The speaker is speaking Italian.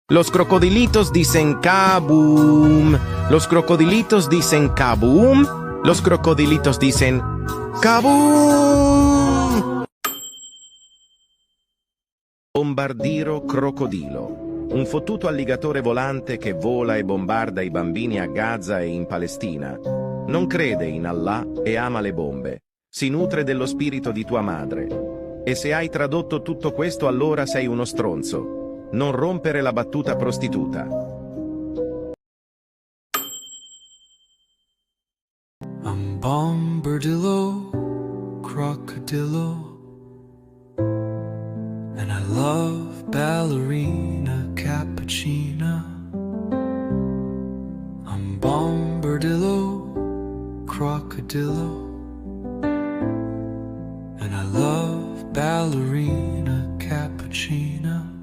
Los crocodilitos dicen kaboom. Los crocodilitos dicen kaboom. Los crocodilitos dicen kaboom. Bombardino Crocodilo. Un fottuto alligatore volante che vola e bombarda i bambini a Gaza e in Palestina. Non crede in Allah e ama le bombe. Si nutre dello spirito di tua madre. E se hai tradotto tutto questo, allora sei uno stronzo. Non rompere la battuta prostituta. I'm Bombardino Crocodilo, and I love ballerina cappuccina. I'm Bombardino Crocodilo, and I love ballerina cappuccina.